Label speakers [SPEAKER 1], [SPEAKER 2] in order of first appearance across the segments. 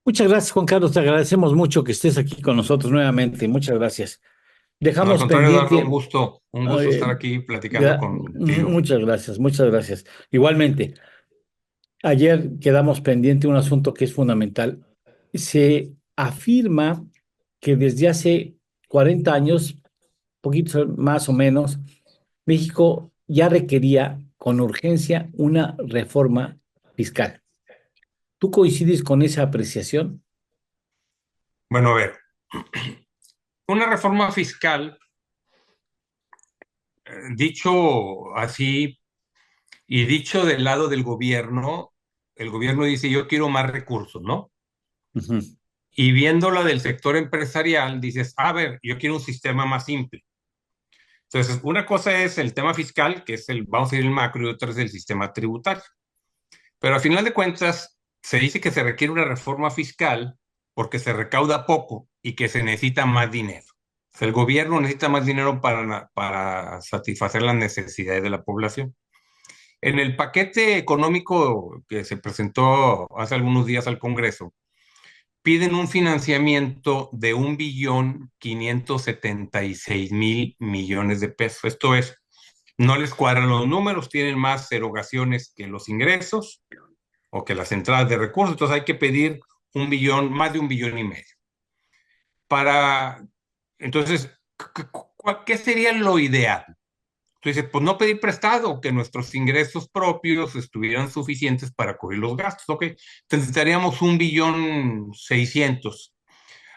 [SPEAKER 1] Muchas gracias, Juan Carlos. Te agradecemos mucho que estés aquí con nosotros nuevamente. Muchas gracias.
[SPEAKER 2] No, al
[SPEAKER 1] Dejamos
[SPEAKER 2] contrario, Eduardo,
[SPEAKER 1] pendiente.
[SPEAKER 2] un gusto
[SPEAKER 1] eh,
[SPEAKER 2] estar aquí platicando contigo.
[SPEAKER 1] Muchas gracias, muchas gracias. Igualmente, ayer quedamos pendiente un asunto que es fundamental. Se afirma que desde hace 40 años, poquito más o menos, México ya requería con urgencia una reforma fiscal. ¿Tú coincides con esa apreciación?
[SPEAKER 2] Bueno, a ver, una reforma fiscal, dicho así y dicho del lado del gobierno, el gobierno dice yo quiero más recursos, ¿no?
[SPEAKER 1] Ujú.
[SPEAKER 2] Y viéndola del sector empresarial, dices, a ver, yo quiero un sistema más simple. Entonces, una cosa es el tema fiscal, que es vamos a ir el macro, y otra es el sistema tributario. Pero al final de cuentas, se dice que se requiere una reforma fiscal porque se recauda poco y que se necesita más dinero. O sea, el gobierno necesita más dinero para satisfacer las necesidades de la población. En el paquete económico que se presentó hace algunos días al Congreso, piden un financiamiento de 1.576.000 millones de pesos. Esto es, no les cuadran los números, tienen más erogaciones que los ingresos o que las entradas de recursos, entonces hay que pedir 1 billón, más de 1,5 billones. Para, entonces, ¿qué sería lo ideal? Tú dices, pues no pedir prestado, que nuestros ingresos propios estuvieran suficientes para cubrir los gastos, ¿ok? Entonces necesitaríamos 1,600,000,000,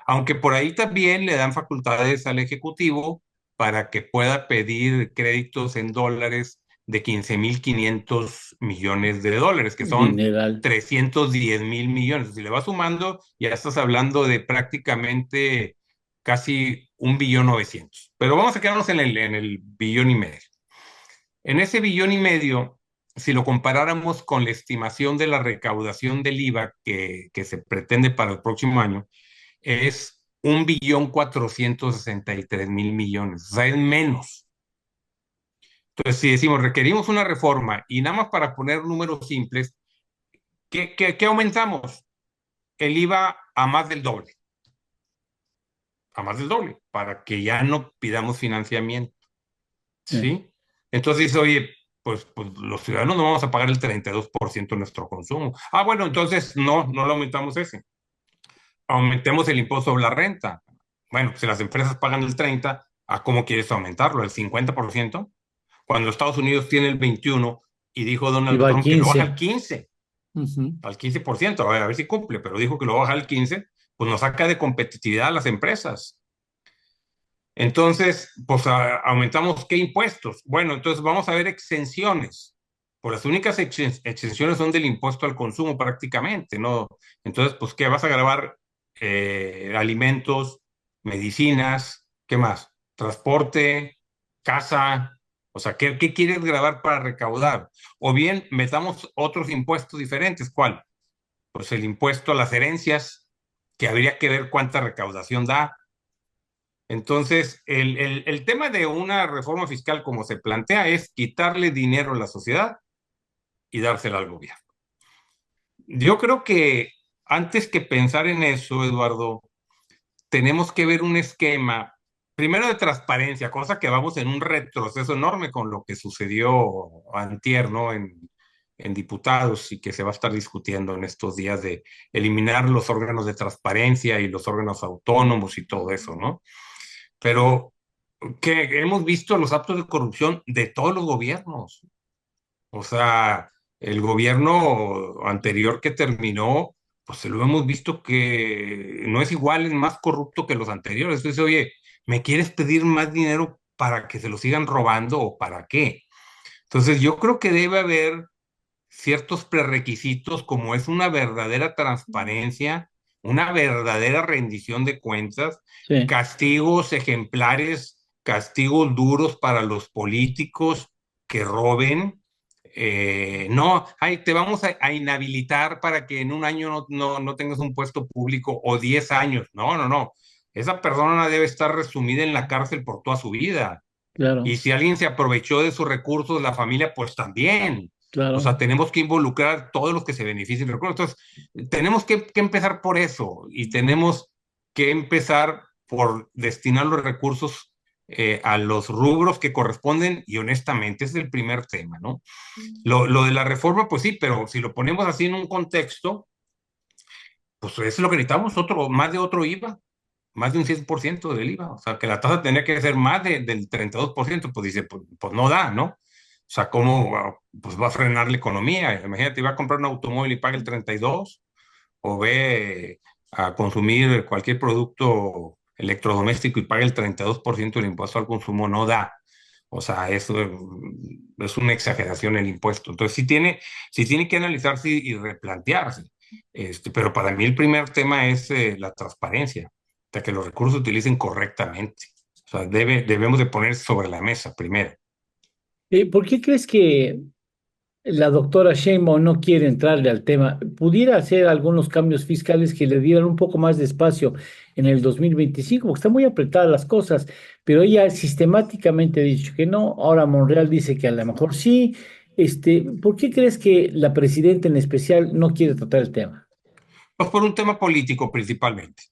[SPEAKER 2] aunque por ahí también le dan facultades al Ejecutivo para que pueda pedir créditos en dólares de 15.500 millones de dólares, que son
[SPEAKER 1] Dineral.
[SPEAKER 2] 310.000 millones. Si le vas sumando, ya estás hablando de prácticamente casi 1,900,000,000. Pero vamos a quedarnos en el billón y medio. En ese billón y medio, si lo comparáramos con la estimación de la recaudación del IVA que se pretende para el próximo año, es 1,463,000,000,000. O sea, es menos. Entonces, si decimos requerimos una reforma y nada más para poner números simples, ¿qué aumentamos? El IVA a más del doble, a más del doble, para que ya no pidamos financiamiento,
[SPEAKER 1] Sí.
[SPEAKER 2] ¿sí? Entonces dice, oye, pues los ciudadanos no vamos a pagar el 32% de nuestro consumo. Ah, bueno, entonces no lo aumentamos ese. Aumentemos el impuesto sobre la renta. Bueno, si las empresas pagan el 30, ¿a cómo quieres aumentarlo? ¿El 50%? Cuando Estados Unidos tiene el 21 y dijo
[SPEAKER 1] Y
[SPEAKER 2] Donald
[SPEAKER 1] va al
[SPEAKER 2] Trump que lo baja
[SPEAKER 1] 15.
[SPEAKER 2] al 15,
[SPEAKER 1] Ujú.
[SPEAKER 2] al 15%, a ver si cumple, pero dijo que lo baja al 15, pues nos saca de competitividad a las empresas. Entonces, pues aumentamos qué impuestos. Bueno, entonces vamos a ver exenciones. Pues las únicas exenciones son del impuesto al consumo prácticamente, ¿no? Entonces, pues, ¿qué vas a grabar? Alimentos, medicinas, ¿qué más? Transporte, casa, o sea, ¿qué quieres grabar para recaudar? O bien metamos otros impuestos diferentes. ¿Cuál? Pues el impuesto a las herencias, que habría que ver cuánta recaudación da. Entonces, el tema de una reforma fiscal como se plantea es quitarle dinero a la sociedad y dársela al gobierno. Yo creo que antes que pensar en eso, Eduardo, tenemos que ver un esquema, primero de transparencia, cosa que vamos en un retroceso enorme con lo que sucedió antier, ¿no? En diputados y que se va a estar discutiendo en estos días de eliminar los órganos de transparencia y los órganos autónomos y todo eso, ¿no? Pero que hemos visto los actos de corrupción de todos los gobiernos. O sea, el gobierno anterior que terminó, pues se lo hemos visto que no es igual, es más corrupto que los anteriores. Entonces, oye, ¿me quieres pedir más dinero para que se lo sigan robando o para qué? Entonces, yo creo que debe haber ciertos prerequisitos como es una verdadera transparencia, una verdadera rendición de cuentas,
[SPEAKER 1] Sí.
[SPEAKER 2] castigos ejemplares, castigos duros para los políticos que roben. No, ay, te vamos a inhabilitar para que en un año no tengas un puesto público o 10 años. No, no, no. Esa persona debe estar resumida en la cárcel por toda su vida.
[SPEAKER 1] Claro.
[SPEAKER 2] Y si alguien se aprovechó de sus recursos, la familia, pues también. O sea,
[SPEAKER 1] claro.
[SPEAKER 2] tenemos que involucrar a todos los que se beneficien del recurso. Entonces, tenemos que empezar por eso y tenemos que empezar por destinar los recursos a los rubros que corresponden y honestamente ese es el primer tema, ¿no? Lo de la reforma, pues sí, pero si lo ponemos así en un contexto, pues eso es lo que necesitamos, más de otro IVA, más de un 100% del IVA. O sea, que la tasa tenía que ser más del 32%, pues dice, pues no da, ¿no? O sea, ¿cómo pues va a frenar la economía? Imagínate, va a comprar un automóvil y paga el 32%, o ve a consumir cualquier producto electrodoméstico y paga el 32% del impuesto al consumo, no da. O sea, eso es una exageración el impuesto. Entonces, sí tiene que analizarse y replantearse. Pero para mí el primer tema es la transparencia, o sea, que los recursos se utilicen correctamente. O sea, debemos de poner sobre la mesa primero.
[SPEAKER 1] ¿Por qué crees que la doctora Sheinbaum no quiere entrarle al tema? ¿Pudiera hacer algunos cambios fiscales que le dieran un poco más de espacio en el 2025? Porque están muy apretadas las cosas, pero ella sistemáticamente ha dicho que no. Ahora Monreal dice que a lo mejor sí. ¿Por qué crees que la presidenta en especial no quiere tratar el tema?
[SPEAKER 2] Pues por un tema político principalmente,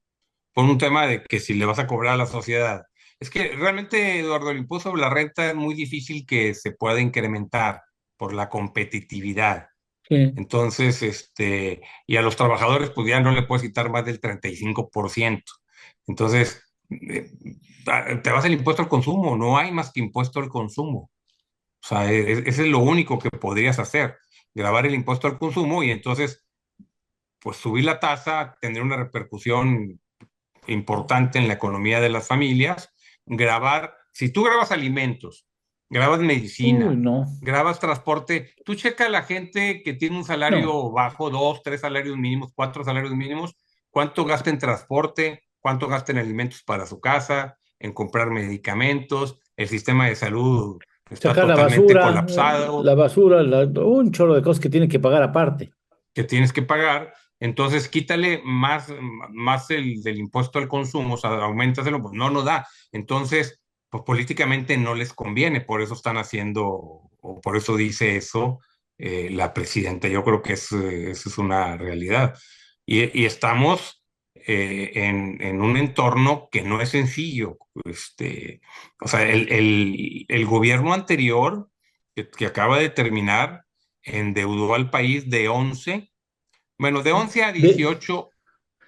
[SPEAKER 2] por un tema de que si le vas a cobrar a la sociedad. Es que realmente, Eduardo, el impuesto sobre la renta es muy difícil que se pueda incrementar por la competitividad.
[SPEAKER 1] Sí.
[SPEAKER 2] Entonces, y a los trabajadores, pues ya no le puedes quitar más del 35%. Entonces, te vas el impuesto al consumo, no hay más que impuesto al consumo. O sea, ese es lo único que podrías hacer, grabar el impuesto al consumo y entonces, pues subir la tasa, tener una repercusión importante en la economía de las familias, si tú grabas alimentos, grabas
[SPEAKER 1] Uy,
[SPEAKER 2] medicina,
[SPEAKER 1] no,
[SPEAKER 2] grabas transporte, tú checa a la gente que tiene un
[SPEAKER 1] no.
[SPEAKER 2] salario bajo, dos, tres salarios mínimos, cuatro salarios mínimos, cuánto gasta en transporte, cuánto gasta en alimentos para su casa, en comprar medicamentos, el sistema de salud está
[SPEAKER 1] Sacar
[SPEAKER 2] totalmente colapsado,
[SPEAKER 1] la basura, un chorro de cosas que tiene que pagar aparte.
[SPEAKER 2] que tienes que pagar, entonces quítale más del impuesto al consumo, o sea, aumentaselo, pues no da. Entonces, pues políticamente no les conviene, por eso están haciendo, o por eso dice eso la presidenta. Yo creo que eso es una realidad. Y estamos en un entorno que no es sencillo. O sea, el gobierno anterior que acaba de terminar endeudó al país de 11 a
[SPEAKER 1] De,
[SPEAKER 2] 18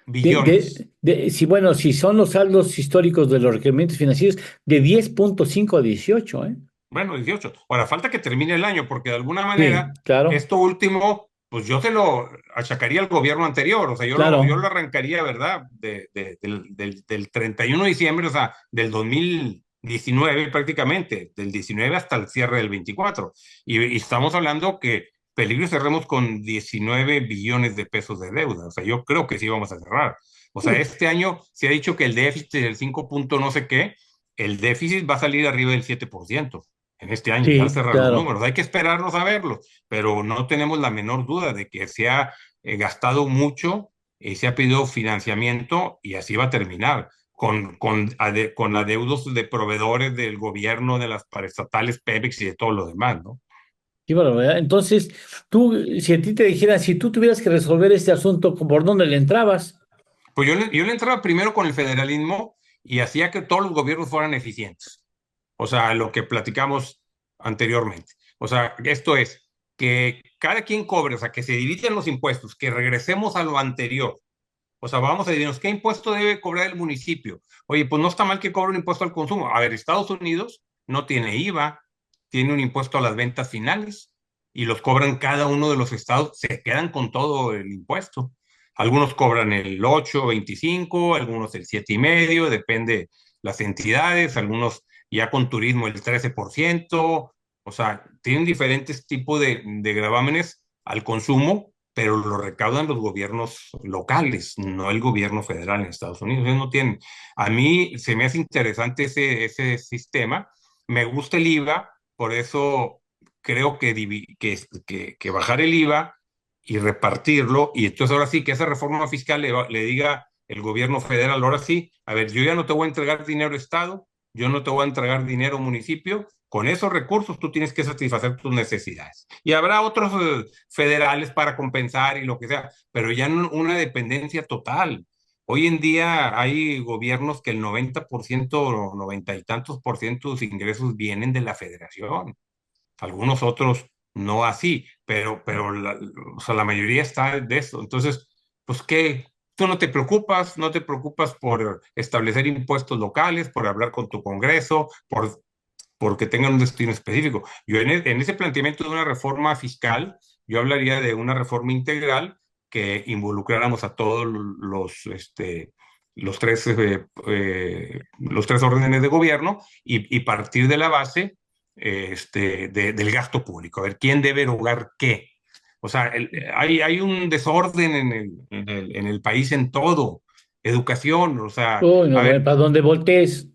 [SPEAKER 2] billones.
[SPEAKER 1] si, bueno, si son los saldos históricos de los requerimientos financieros, de 10,5 a 18, ¿eh?
[SPEAKER 2] Bueno, 18. Ahora, falta que termine el año, porque de alguna manera,
[SPEAKER 1] Sí, claro,
[SPEAKER 2] esto último, pues yo se lo achacaría al gobierno anterior. O sea, yo lo
[SPEAKER 1] claro.
[SPEAKER 2] arrancaría, ¿verdad? Del 31 de diciembre, o sea, del 2019 prácticamente, del 19 hasta el cierre del 24. Y estamos hablando que peligro cerremos con 19 billones de pesos de deuda. O sea, yo creo que sí vamos a cerrar. O sea,
[SPEAKER 1] Uy,
[SPEAKER 2] este año se ha dicho que el déficit del 5 punto no sé qué, el déficit va a salir arriba del 7% en este año, ya al
[SPEAKER 1] sí,
[SPEAKER 2] cerrar los
[SPEAKER 1] claro.
[SPEAKER 2] números. Hay que esperarnos a verlos, pero no tenemos la menor duda de que se ha gastado mucho y se ha pedido financiamiento y así va a terminar. Con adeudos de proveedores del gobierno, de las paraestatales, Pemex y de todo lo demás, ¿no?
[SPEAKER 1] Qué barbaridad. Entonces, tú, si a ti te dijeran, si tú tuvieras que resolver este asunto, ¿por dónde le entrabas?
[SPEAKER 2] Pues yo le entraba primero con el federalismo y hacía que todos los gobiernos fueran eficientes. O sea, lo que platicamos anteriormente. O sea, esto es que cada quien cobre, o sea, que se dividen los impuestos, que regresemos a lo anterior. O sea, vamos a decirnos, ¿qué impuesto debe cobrar el municipio? Oye, pues no está mal que cobre un impuesto al consumo. A ver, Estados Unidos no tiene IVA, tiene un impuesto a las ventas finales y los cobran cada uno de los estados, se quedan con todo el impuesto. Algunos cobran el 8, 25, algunos el 7,5, depende las entidades, algunos ya con turismo el 13%. O sea, tienen diferentes tipos de gravámenes al consumo, pero lo recaudan los gobiernos locales, no el gobierno federal en Estados Unidos. Ellos no tienen. A mí se me hace interesante ese sistema. Me gusta el IVA, por eso creo que bajar el IVA y repartirlo, y entonces ahora sí que esa reforma fiscal le diga el gobierno federal, ahora sí, a ver, yo ya no te voy a entregar dinero Estado, yo no te voy a entregar dinero municipio, con esos recursos tú tienes que satisfacer tus necesidades. Y habrá otros federales para compensar y lo que sea, pero ya no una dependencia total. Hoy en día hay gobiernos que el 90% o 90 y tantos por ciento de sus ingresos vienen de la federación. Algunos otros no así, pero o sea, la mayoría está de eso. Entonces, pues qué, tú no te preocupas por establecer impuestos locales, por hablar con tu Congreso, porque tengan un destino específico. Yo en ese planteamiento de una reforma fiscal, yo hablaría de una reforma integral que involucráramos a todos los tres órdenes de gobierno y partir de la base del gasto público, a ver quién debe erogar qué. O sea, hay un desorden en el país en todo. Educación, o sea,
[SPEAKER 1] Uy, no,
[SPEAKER 2] a
[SPEAKER 1] bueno,
[SPEAKER 2] ver,
[SPEAKER 1] para donde voltees.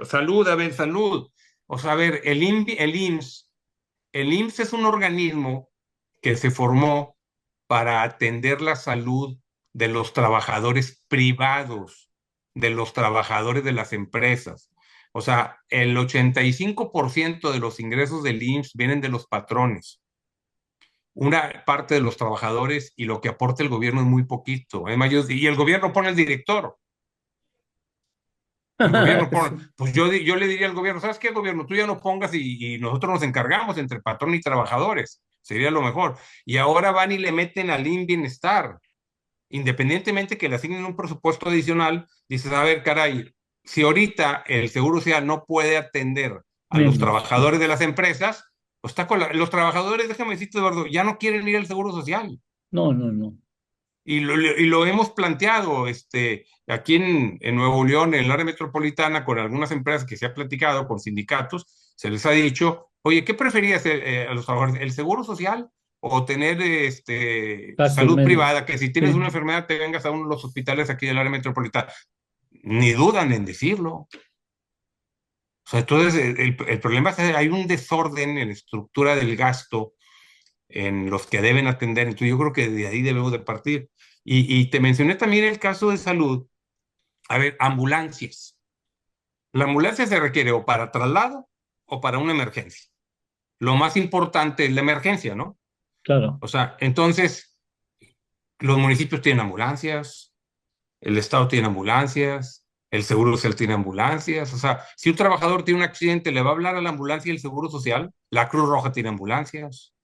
[SPEAKER 2] salud, a ver, salud. O sea, a ver, el IMSS es un organismo que se formó para atender la salud de los trabajadores privados, de los trabajadores de las empresas. O sea, el 85% de los ingresos del IMSS vienen de los patrones, una parte de los trabajadores, y lo que aporta el gobierno es muy poquito. Además, y el gobierno pone el director. El gobierno pone,
[SPEAKER 1] Sí.
[SPEAKER 2] pues yo le diría al gobierno, ¿sabes qué, gobierno? Tú ya no pongas y nosotros nos encargamos entre patrón y trabajadores. Sería lo mejor. Y ahora van y le meten al IN Bienestar. Independientemente que le asignen un presupuesto adicional, dices, a ver, caray, si ahorita el Seguro Social no puede atender a los
[SPEAKER 1] Menos.
[SPEAKER 2] trabajadores de las empresas, pues está los trabajadores, déjame decirte, Eduardo, ya no quieren ir al Seguro Social.
[SPEAKER 1] No, no, no.
[SPEAKER 2] Y lo hemos planteado aquí en Nuevo León, en el área metropolitana, con algunas empresas que se ha platicado, con sindicatos, se les ha dicho, oye, ¿qué preferías a los trabajadores? ¿El seguro social o tener
[SPEAKER 1] Gastos
[SPEAKER 2] salud
[SPEAKER 1] menos.
[SPEAKER 2] privada? Que si tienes una
[SPEAKER 1] Sí.
[SPEAKER 2] enfermedad te vengas a uno de los hospitales aquí del área metropolitana. Ni dudan en decirlo. O sea, entonces el problema es que hay un desorden en la estructura del gasto en los que deben atender. Entonces yo creo que de ahí debemos de partir. Y te mencioné también el caso de salud. A ver, ambulancias. La ambulancia se requiere o para traslado o para una emergencia. Lo más importante es la emergencia, ¿no?
[SPEAKER 1] Claro.
[SPEAKER 2] O sea, entonces los municipios tienen ambulancias, el Estado tiene ambulancias, el Seguro Social tiene ambulancias. O sea, si un trabajador tiene un accidente, le va a hablar a la ambulancia y el Seguro Social. La Cruz Roja tiene ambulancias.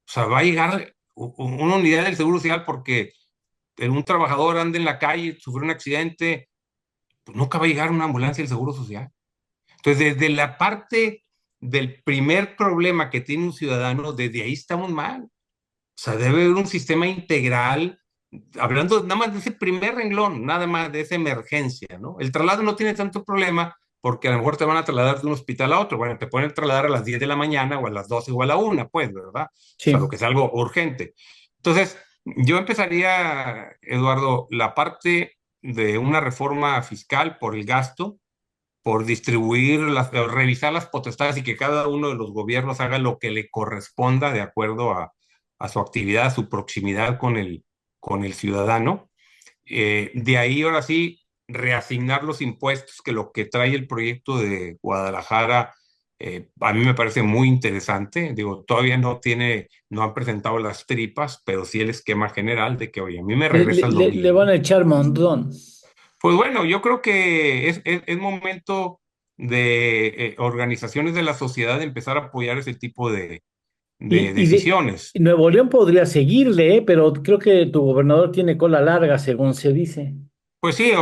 [SPEAKER 2] O sea, va a llegar una unidad del Seguro Social porque un trabajador anda en la calle, sufrió un accidente, pues nunca va a llegar una ambulancia del Seguro Social. Entonces, desde la parte del primer problema que tiene un ciudadano, desde ahí estamos mal. O sea, debe haber un sistema integral, hablando nada más de ese primer renglón, nada más de esa emergencia, ¿no? El traslado no tiene tanto problema porque a lo mejor te van a trasladar de un hospital a otro. Bueno, te pueden trasladar a las 10 de la mañana o a las 12 o a la 1, pues, ¿verdad? O sea, lo
[SPEAKER 1] Sí.
[SPEAKER 2] que es algo urgente. Entonces, yo empezaría, Eduardo, la parte de una reforma fiscal por el gasto, por distribuir, revisar las potestades y que cada uno de los gobiernos haga lo que le corresponda de acuerdo a su actividad, a su proximidad con el ciudadano. De ahí, ahora sí, reasignar los impuestos, que lo que trae el proyecto de Guadalajara, a mí me parece muy interesante. Digo, todavía no han presentado las tripas, pero sí el esquema general de que, oye, a mí me regresas lo
[SPEAKER 1] Le van
[SPEAKER 2] mismo.
[SPEAKER 1] a echar montón.
[SPEAKER 2] Pues bueno, yo creo que es momento de organizaciones de la sociedad de empezar a apoyar ese tipo de
[SPEAKER 1] Y de
[SPEAKER 2] decisiones.
[SPEAKER 1] Nuevo León podría seguirle, pero creo que tu gobernador tiene cola larga, según se dice.
[SPEAKER 2] Pues sí,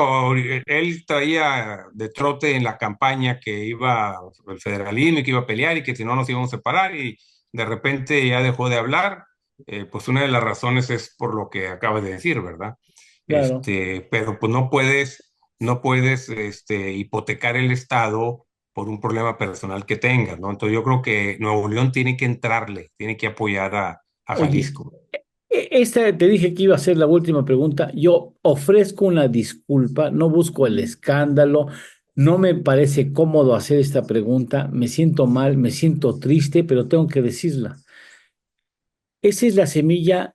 [SPEAKER 2] él traía de trote en la campaña que iba el federalismo y que iba a pelear y que si no nos íbamos a separar, y de repente ya dejó de hablar. Pues una de las razones es por lo que acabas de decir, ¿verdad?
[SPEAKER 1] Claro.
[SPEAKER 2] Pero pues no puedes hipotecar el Estado por un problema personal que tengas, ¿no? Entonces yo creo que Nuevo León tiene que entrarle, tiene que apoyar a
[SPEAKER 1] Oye,
[SPEAKER 2] Jalisco.
[SPEAKER 1] esta te dije que iba a ser la última pregunta. Yo ofrezco una disculpa, no busco el escándalo, no me parece cómodo hacer esta pregunta, me siento mal, me siento triste, pero tengo que decirla. Esa es la semilla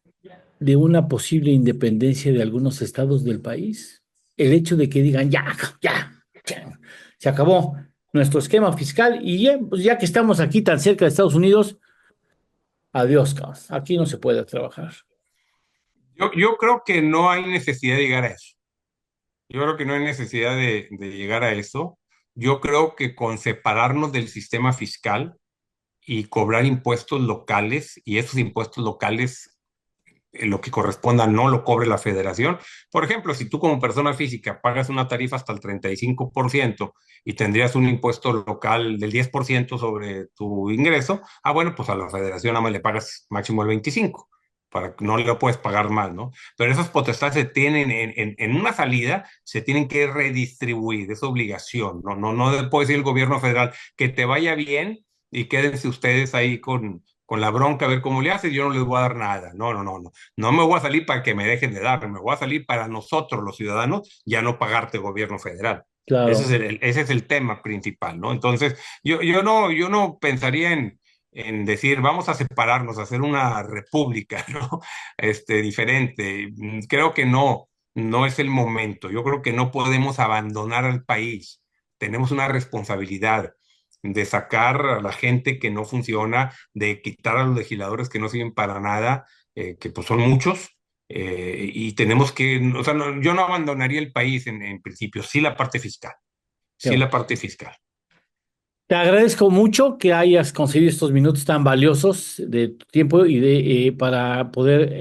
[SPEAKER 1] de una posible independencia de algunos estados del país. El hecho de que digan, ya, ya, ya, se acabó. nuestro esquema fiscal y ya, pues ya que estamos aquí tan cerca de Estados Unidos, adiós, cabrón. Aquí no se puede trabajar.
[SPEAKER 2] Yo creo que no hay necesidad de llegar a eso. Yo creo que no hay necesidad de llegar a eso. Yo creo que con separarnos del sistema fiscal y cobrar impuestos locales, y esos impuestos locales, lo que corresponda, no lo cobre la federación. Por ejemplo, si tú como persona física pagas una tarifa hasta el 35% y tendrías un impuesto local del 10% sobre tu ingreso, bueno, pues a la federación nada más le pagas máximo el 25%, para que no le puedes pagar más, ¿no? Pero esas potestades se tienen en una salida, se tienen que redistribuir, es obligación, no puede decir el gobierno federal que te vaya bien y quédense ustedes ahí con la bronca a ver cómo le haces, yo no les voy a dar nada. No. No me voy a salir para que me dejen de dar, me voy a salir para nosotros, los ciudadanos, ya no pagarte gobierno federal.
[SPEAKER 1] Claro.
[SPEAKER 2] Ese es el tema principal, ¿no? Entonces, yo no pensaría en decir, vamos a separarnos, a hacer una república, ¿no? Diferente. Creo que no es el momento. Yo creo que no podemos abandonar al país. Tenemos una responsabilidad de sacar a la gente que no funciona, de quitar a los legisladores que no sirven para nada, que pues son muchos, y tenemos que, o sea, yo no abandonaría el país en principio, sí la parte fiscal,
[SPEAKER 1] Qué
[SPEAKER 2] sí
[SPEAKER 1] bueno.
[SPEAKER 2] la parte fiscal.
[SPEAKER 1] Te agradezco mucho que hayas conseguido estos minutos tan valiosos de tu tiempo y para poder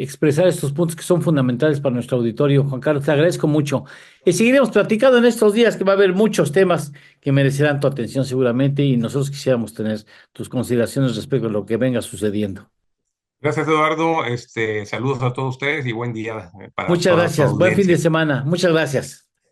[SPEAKER 1] expresar estos puntos que son fundamentales para nuestro auditorio. Juan Carlos, te agradezco mucho. Y seguiremos platicando en estos días que va a haber muchos temas que merecerán tu atención seguramente y nosotros quisiéramos tener tus consideraciones respecto a lo que venga sucediendo.
[SPEAKER 2] Gracias, Eduardo. Saludos a todos ustedes y buen día
[SPEAKER 1] Muchas
[SPEAKER 2] para tu
[SPEAKER 1] gracias. Buen fin de
[SPEAKER 2] audiencia.
[SPEAKER 1] semana. Muchas gracias.